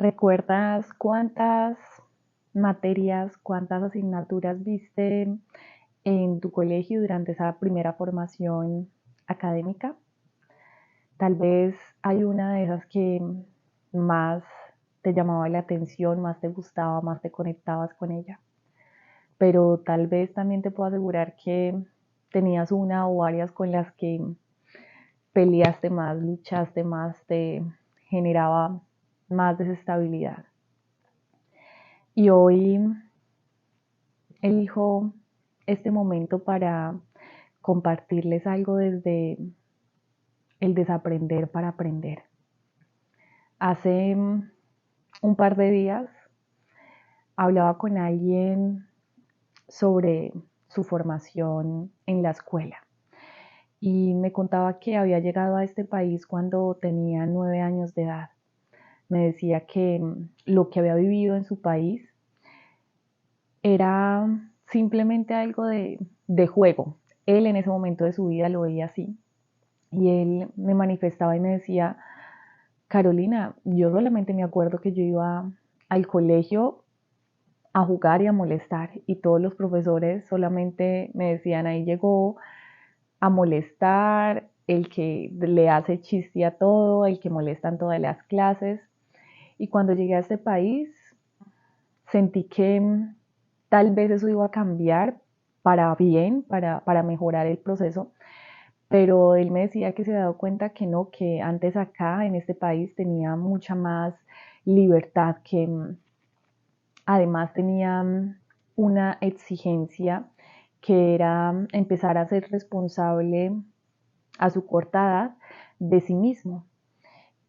¿Recuerdas cuántas materias, cuántas asignaturas viste en tu colegio durante esa primera formación académica? Tal vez hay una de esas que más te llamaba la atención, más te gustaba, más te conectabas con ella. Pero tal vez también te puedo asegurar que tenías una o varias con las que peleaste más, luchaste más, te generaba más desestabilidad. Y hoy elijo este momento para compartirles algo desde el desaprender para aprender. Hace un par de días hablaba con alguien sobre su formación en la escuela y me contaba que había llegado a este país cuando tenía 9 años de edad. Me decía que lo que había vivido en su país era simplemente algo de juego. Él en ese momento de su vida lo veía así. Y él me manifestaba y me decía, Carolina, yo solamente me acuerdo que yo iba al colegio a jugar y a molestar y todos los profesores solamente me decían, ahí llegó a molestar, el que le hace chiste a todo, el que molesta en todas las clases. Y cuando llegué a este país, sentí que tal vez eso iba a cambiar para bien, para mejorar el proceso, pero él me decía que se había dado cuenta que no, que antes acá en este país tenía mucha más libertad, que además tenía una exigencia que era empezar a ser responsable a su corta edad de sí mismo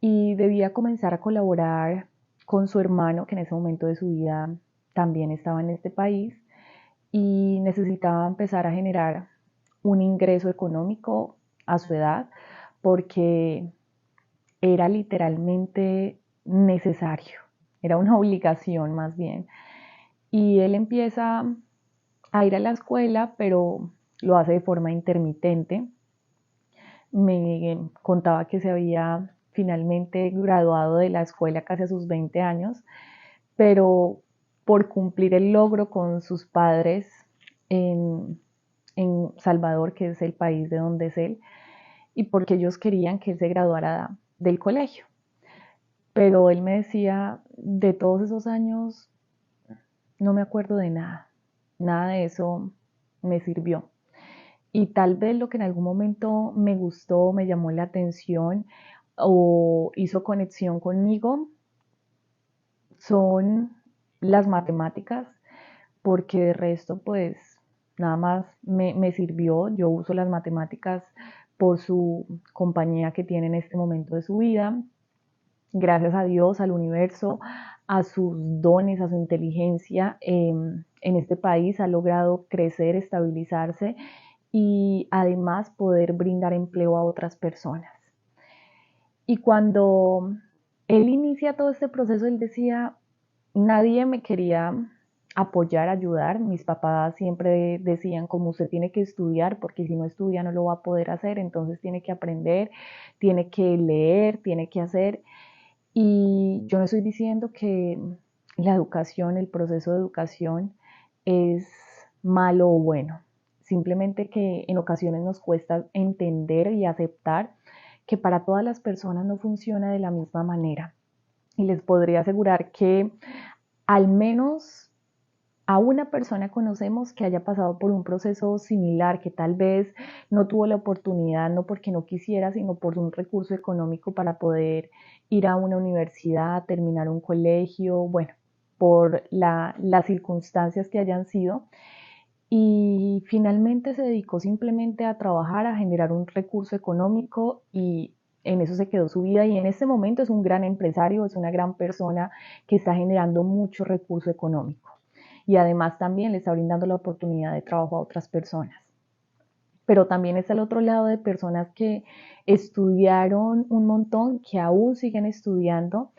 y debía comenzar a colaborar con su hermano, que en ese momento de su vida también estaba en este país, y necesitaba empezar a generar un ingreso económico a su edad porque era literalmente necesario, era una obligación más bien. Y él empieza a ir a la escuela, pero lo hace de forma intermitente. Me contaba que se había finalmente graduado de la escuela casi a sus 20 años, pero por cumplir el logro con sus padres en, en Salvador, que es el país de donde es él, y porque ellos querían que él se graduara del colegio. Pero él me decía, de todos esos años no me acuerdo de nada, nada de eso me sirvió. Y tal vez lo que en algún momento me gustó, me llamó la atención o hizo conexión conmigo son las matemáticas, porque de resto pues nada más me sirvió. Yo uso las matemáticas por su compañía que tiene en este momento de su vida. Gracias a Dios, al universo, a sus dones, a su inteligencia, en este país ha logrado crecer, estabilizarse y además poder brindar empleo a otras personas. Y cuando él inicia todo este proceso, él decía, nadie me quería apoyar, ayudar. Mis papás siempre decían como usted tiene que estudiar porque si no estudia no lo va a poder hacer, entonces tiene que aprender, tiene que leer, tiene que hacer. Y yo no estoy diciendo que la educación, el proceso de educación es malo o bueno. Simplemente que en ocasiones nos cuesta entender y aceptar que para todas las personas no funciona de la misma manera. Y les podría asegurar que al menos a una persona conocemos que haya pasado por un proceso similar, que tal vez no tuvo la oportunidad, no porque no quisiera, sino por un recurso económico para poder ir a una universidad, terminar un colegio, bueno, por las circunstancias que hayan sido. Y finalmente se dedicó simplemente a trabajar, a generar un recurso económico y en eso se quedó su vida y en este momento es un gran empresario, es una gran persona que está generando mucho recurso económico y además también le está brindando la oportunidad de trabajo a otras personas. Pero también está el otro lado de personas que estudiaron un montón, que aún siguen estudiando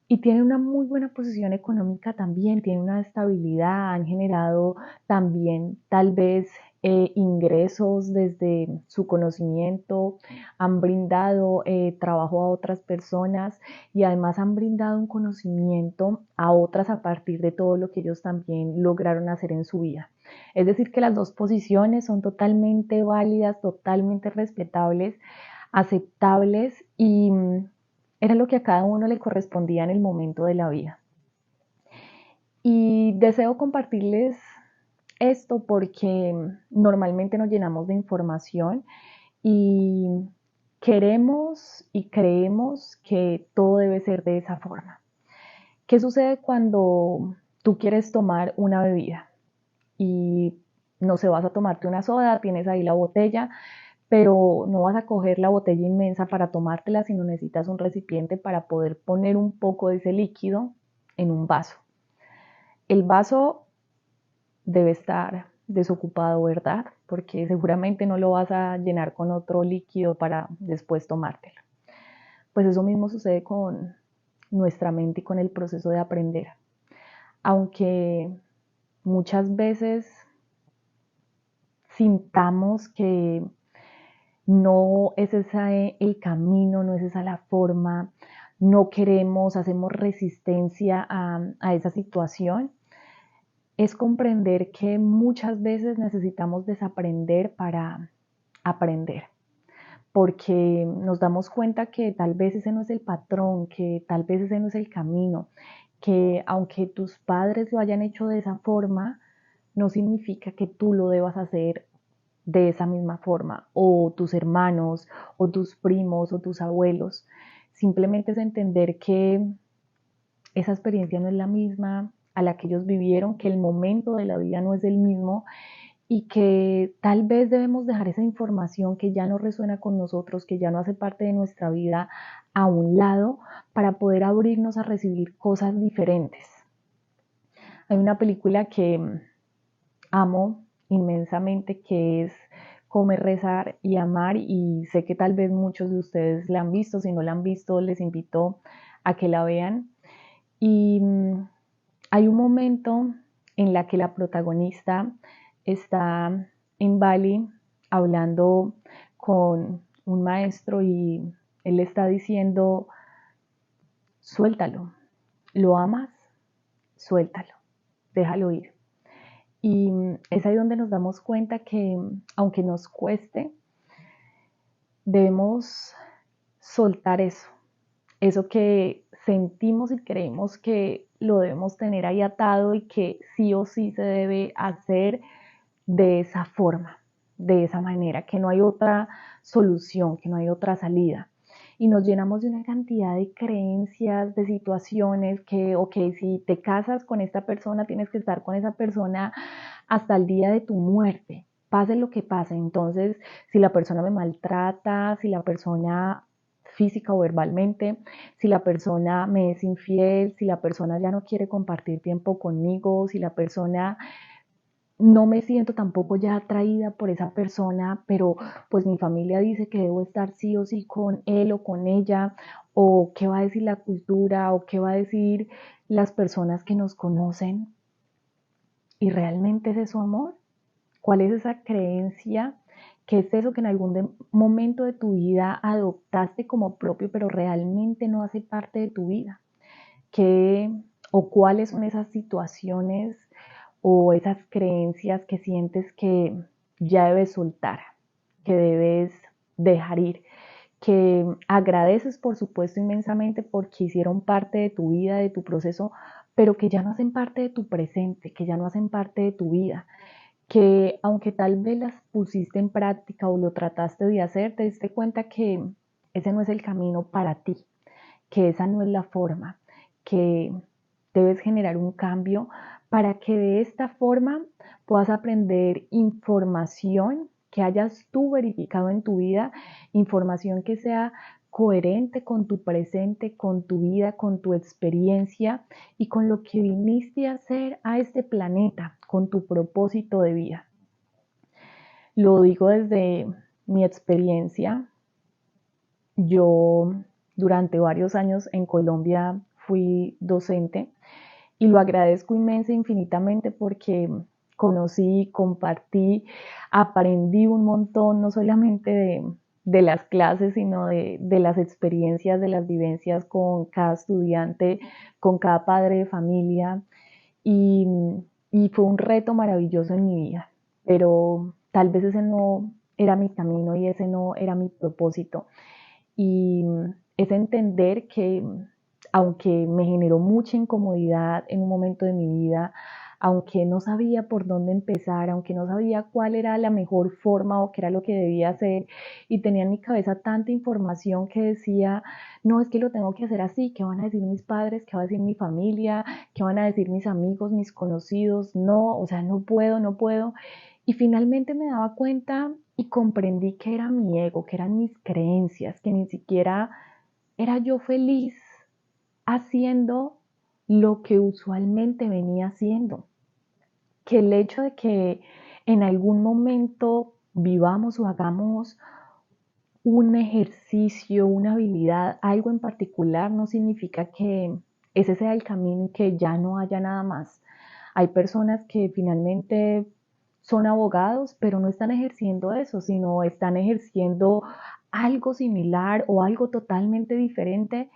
y tienen una muy buena posición económica también, tienen una estabilidad, han generado también tal vez ingresos desde su conocimiento, han brindado trabajo a otras personas y además han brindado un conocimiento a otras a partir de todo lo que ellos también lograron hacer en su vida. Es decir, que las dos posiciones son totalmente válidas, totalmente respetables, aceptables y era lo que a cada uno le correspondía en el momento de la vida. Y deseo compartirles esto porque normalmente nos llenamos de información y queremos y creemos que todo debe ser de esa forma. ¿Qué sucede cuando tú quieres tomar una bebida y no sé, vas a tomarte una soda, tienes ahí la botella, pero no vas a coger la botella inmensa para tomártela, sino necesitas un recipiente para poder poner un poco de ese líquido en un vaso? El vaso debe estar desocupado, ¿verdad? Porque seguramente no lo vas a llenar con otro líquido para después tomártelo. Pues eso mismo sucede con nuestra mente y con el proceso de aprender. Aunque muchas veces sintamos que no es ese el camino, no es esa la forma, no queremos, hacemos resistencia a esa situación, es comprender que muchas veces necesitamos desaprender para aprender, porque nos damos cuenta que tal vez ese no es el patrón, que tal vez ese no es el camino, que aunque tus padres lo hayan hecho de esa forma, no significa que tú lo debas hacer de esa misma forma, o tus hermanos, o tus primos, o tus abuelos. Simplemente es entender que esa experiencia no es la misma a la que ellos vivieron, que el momento de la vida no es el mismo y que tal vez debemos dejar esa información que ya no resuena con nosotros, que ya no hace parte de nuestra vida, a un lado para poder abrirnos a recibir cosas diferentes. Hay una película que amo inmensamente que es Comer, Rezar y Amar y sé que tal vez muchos de ustedes la han visto, si no la han visto les invito a que la vean. Y hay un momento en la que la protagonista está en Bali hablando con un maestro y él le está diciendo, suéltalo, ¿lo amas? Suéltalo, déjalo ir. Y es ahí donde nos damos cuenta que aunque nos cueste, debemos soltar eso que sentimos y creemos que lo debemos tener ahí atado y que sí o sí se debe hacer de esa forma, de esa manera, que no hay otra solución, que no hay otra salida. Y nos llenamos de una cantidad de creencias, de situaciones que, ok, si te casas con esta persona, tienes que estar con esa persona hasta el día de tu muerte, pase lo que pase. Entonces, si la persona me maltrata, si la persona física o verbalmente, si la persona me es infiel, si la persona ya no quiere compartir tiempo conmigo, si la persona no me siento tampoco ya atraída por esa persona, pero pues mi familia dice que debo estar sí o sí con él o con ella, o qué va a decir la cultura, o qué va a decir las personas que nos conocen. ¿Y realmente es eso amor? ¿Cuál es esa creencia? ¿Qué es eso que en algún momento de tu vida adoptaste como propio, pero realmente no hace parte de tu vida? ¿Qué o cuáles son esas situaciones o esas creencias que sientes que ya debes soltar, que debes dejar ir, que agradeces por supuesto inmensamente porque hicieron parte de tu vida, de tu proceso, pero que ya no hacen parte de tu presente, que ya no hacen parte de tu vida, que aunque tal vez las pusiste en práctica o lo trataste de hacer, te diste cuenta que ese no es el camino para ti, que esa no es la forma, que debes generar un cambio para que de esta forma puedas aprender información que hayas tú verificado en tu vida, información que sea coherente con tu presente, con tu vida, con tu experiencia y con lo que viniste a hacer a este planeta, con tu propósito de vida. Lo digo desde mi experiencia. Yo durante varios años en Colombia fui docente y lo agradezco inmensa infinitamente porque conocí, compartí, aprendí un montón, no solamente de las clases, sino de las experiencias, de las vivencias con cada estudiante, con cada padre de familia. Y, y fue un reto maravilloso en mi vida, pero tal vez ese no era mi camino y ese no era mi propósito. Y es entender que aunque me generó mucha incomodidad en un momento de mi vida, aunque no sabía por dónde empezar, aunque no sabía cuál era la mejor forma o qué era lo que debía hacer, y tenía en mi cabeza tanta información que decía, no, es que lo tengo que hacer así, ¿qué van a decir mis padres? ¿Qué va a decir mi familia? ¿Qué van a decir mis amigos, mis conocidos? No, o sea, no puedo, no puedo. Y finalmente me daba cuenta y comprendí que era mi ego, que eran mis creencias, que ni siquiera era yo feliz haciendo lo que usualmente venía haciendo. Que el hecho de que en algún momento vivamos o hagamos un ejercicio, una habilidad, algo en particular, no significa que ese sea el camino y que ya no haya nada más. Hay personas que finalmente son abogados, pero no están ejerciendo eso, sino están ejerciendo algo similar o algo totalmente diferente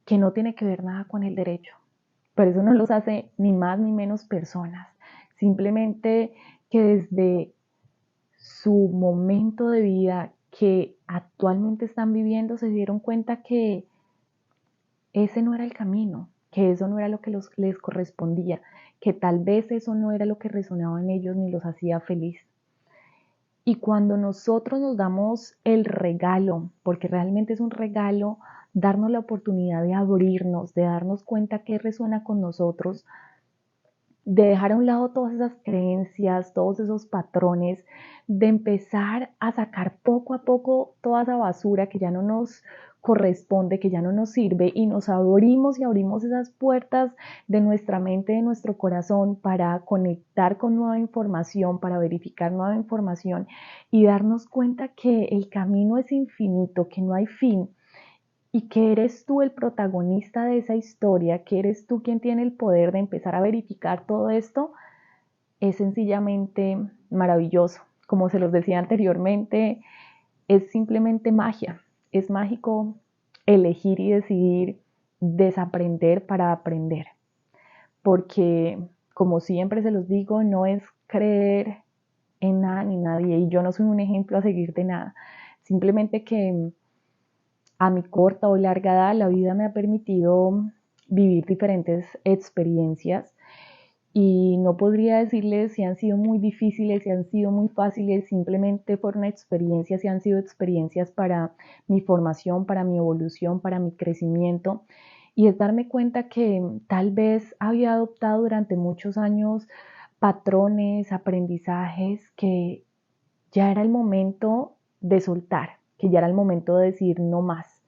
que no tiene que ver nada con el derecho. Pero eso no los hace ni más ni menos personas. Simplemente que desde su momento de vida que actualmente están viviendo se dieron cuenta que ese no era el camino, que eso no era lo que les correspondía, que tal vez eso no era lo que resonaba en ellos ni los hacía feliz. Y cuando nosotros nos damos el regalo, porque realmente es un regalo, darnos la oportunidad de abrirnos, de darnos cuenta que resuena con nosotros, de dejar a un lado todas esas creencias, todos esos patrones, de empezar a sacar poco a poco toda esa basura que ya no nos corresponde, que ya no nos sirve, y nos abrimos y abrimos esas puertas de nuestra mente, de nuestro corazón, para conectar con nueva información, para verificar nueva información y darnos cuenta que el camino es infinito, que no hay fin, y que eres tú el protagonista de esa historia, que eres tú quien tiene el poder de empezar a verificar todo esto, es sencillamente maravilloso. Como se los decía anteriormente, es simplemente magia. Es mágico elegir y decidir desaprender para aprender. Porque, como siempre se los digo, no es creer en nada ni nadie. Y yo no soy un ejemplo a seguir de nada. Simplemente que a mi corta o larga edad, la vida me ha permitido vivir diferentes experiencias y no podría decirles si han sido muy difíciles, si han sido muy fáciles, simplemente fueron experiencias y han sido experiencias para mi formación, para mi evolución, para mi crecimiento. Y es darme cuenta que tal vez había adoptado durante muchos años patrones, aprendizajes que ya era el momento de soltar, que ya era el momento de decir no más,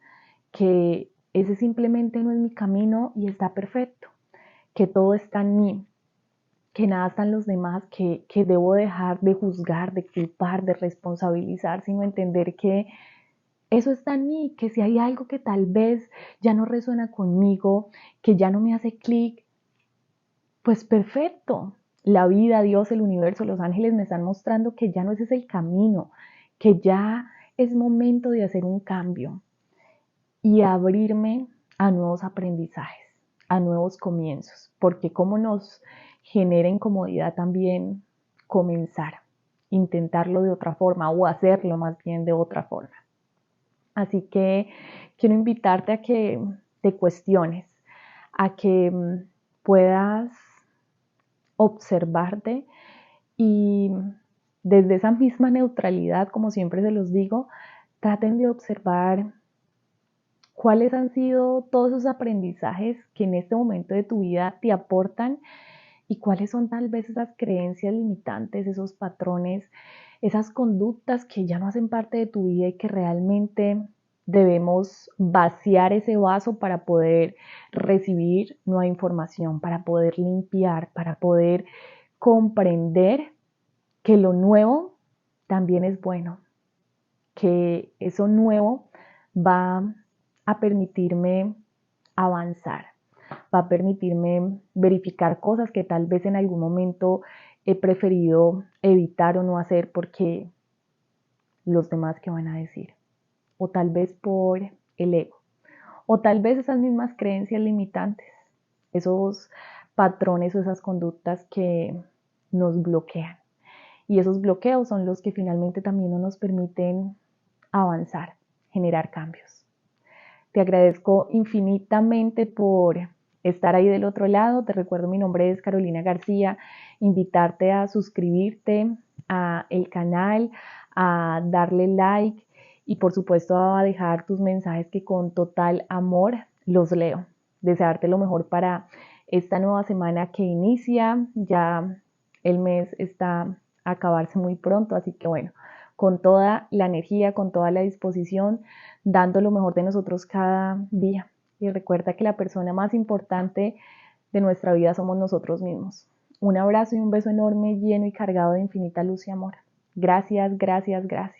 que ese simplemente no es mi camino y está perfecto, que todo está en mí, que nada está en los demás, que debo dejar de juzgar, de culpar, de responsabilizar, sino entender que eso está en mí, que si hay algo que tal vez ya no resuena conmigo, que ya no me hace clic, pues perfecto. La vida, Dios, el universo, los ángeles me están mostrando que ya no ese es el camino, que ya es momento de hacer un cambio y abrirme a nuevos aprendizajes, a nuevos comienzos, porque como nos genera incomodidad también comenzar, intentarlo de otra forma o hacerlo más bien de otra forma. Así que quiero invitarte a que te cuestiones, a que puedas observarte y desde esa misma neutralidad, como siempre se los digo, traten de observar cuáles han sido todos esos aprendizajes que en este momento de tu vida te aportan y cuáles son tal vez esas creencias limitantes, esos patrones, esas conductas que ya no hacen parte de tu vida y que realmente debemos vaciar ese vaso para poder recibir nueva información, para poder limpiar, para poder comprender que lo nuevo también es bueno, que eso nuevo va a permitirme avanzar, va a permitirme verificar cosas que tal vez en algún momento he preferido evitar o no hacer porque los demás qué van a decir, o tal vez por el ego, o tal vez esas mismas creencias limitantes, esos patrones o esas conductas que nos bloquean. Y esos bloqueos son los que finalmente también no nos permiten avanzar, generar cambios. Te agradezco infinitamente por estar ahí del otro lado. Te recuerdo, mi nombre es Carolina García. Invitarte a suscribirte a el canal, a darle like y por supuesto a dejar tus mensajes que con total amor los leo. Desearte lo mejor para esta nueva semana que inicia. Ya el mes está a acabarse muy pronto, así que bueno, con toda la energía, con toda la disposición, dando lo mejor de nosotros cada día. Y recuerda que la persona más importante de nuestra vida somos nosotros mismos. Un abrazo y un beso enorme, lleno y cargado de infinita luz y amor. Gracias, gracias, gracias.